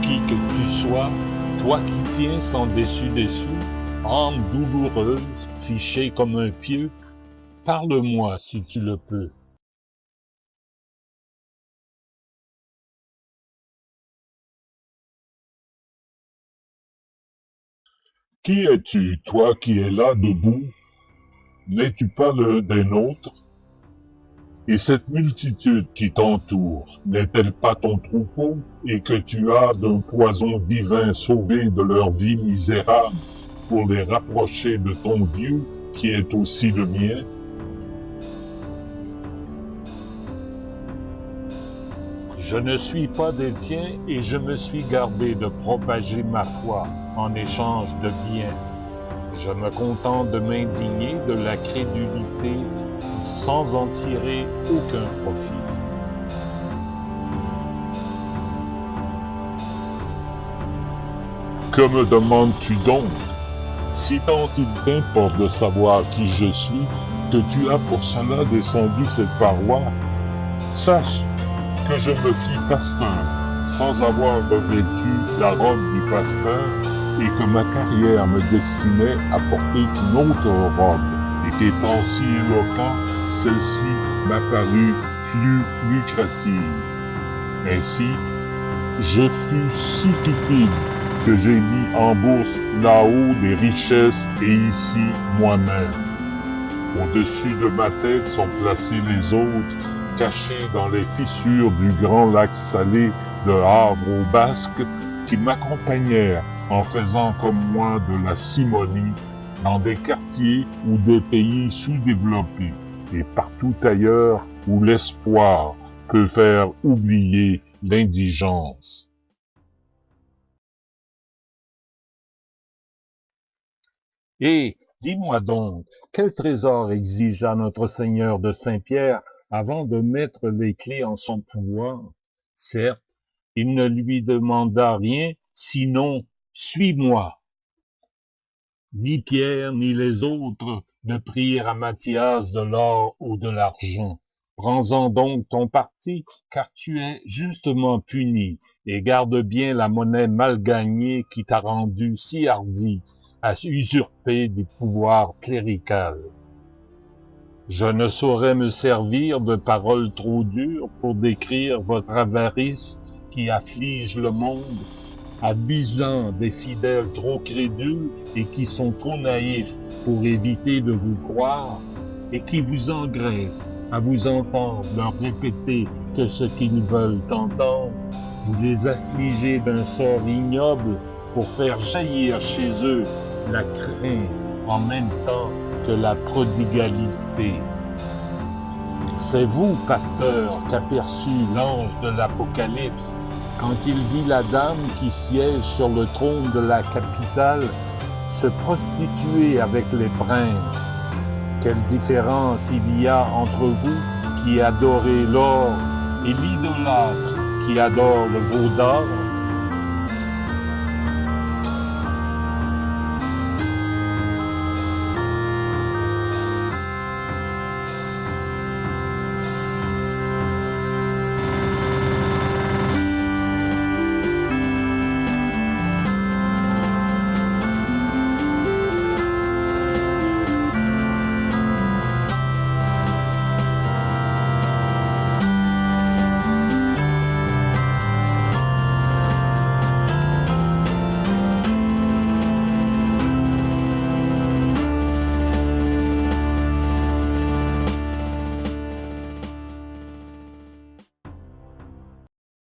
Qui que tu sois, toi qui tiens sans dessus, âme douloureuse, fichée comme un pieu, parle-moi si tu le peux. Qui es-tu, toi qui es là debout? N'es-tu pas le des nôtres? Et cette multitude qui t'entoure, n'est-elle pas ton troupeau, et que tu as d'un poison divin sauvé de leur vie misérable, pour les rapprocher de ton Dieu, qui est aussi le mien? Je ne suis pas des tiens et je me suis gardé de propager ma foi en échange de biens. Je me contente de m'indigner de la crédulité sans en tirer aucun profit. Que me demandes-tu donc? Si tant il t'importe de savoir qui je suis, que tu as pour cela descendu cette paroi, sache que je me fis pasteur, sans avoir revêtu la robe du pasteur, et que ma carrière me destinait à porter une autre robe, et qu'étant si éloquent, celle-ci m'apparut plus lucrative. Ainsi, je fus si cupide que j'ai mis en bourse là-haut des richesses et ici moi-même. Au-dessus de ma tête sont placés les autres, cachés dans les fissures du grand lac salé de Havre au Basque, qui m'accompagnèrent en faisant comme moi de la simonie dans des quartiers ou des pays sous-développés et partout ailleurs où l'espoir peut faire oublier l'indigence. Et, dis-moi donc, quel trésor exigea notre Seigneur de Saint-Pierre avant de mettre les clés en son pouvoir? Certes, il ne lui demanda rien, sinon « Suis-moi ». Ni Pierre ni les autres ne prirent à Matthias de l'or ou de l'argent. Prends-en donc ton parti, car tu es justement puni, et garde bien la monnaie mal gagnée qui t'a rendu si hardi à usurper des pouvoirs cléricales. Je ne saurais me servir de paroles trop dures pour décrire votre avarice qui afflige le monde, abusant des fidèles trop crédules et qui sont trop naïfs pour éviter de vous croire, et qui vous engraissent à vous entendre leur répéter que ce qu'ils veulent entendre. Vous les affligez d'un sort ignoble pour faire jaillir chez eux la crainte en même temps que la prodigalité. C'est vous, pasteur, qu'aperçut l'ange de l'Apocalypse quand il vit la dame qui siège sur le trône de la capitale se prostituer avec les princes. Quelle différence il y a entre vous qui adorez l'or et l'idolâtre qui adore le veau d'or?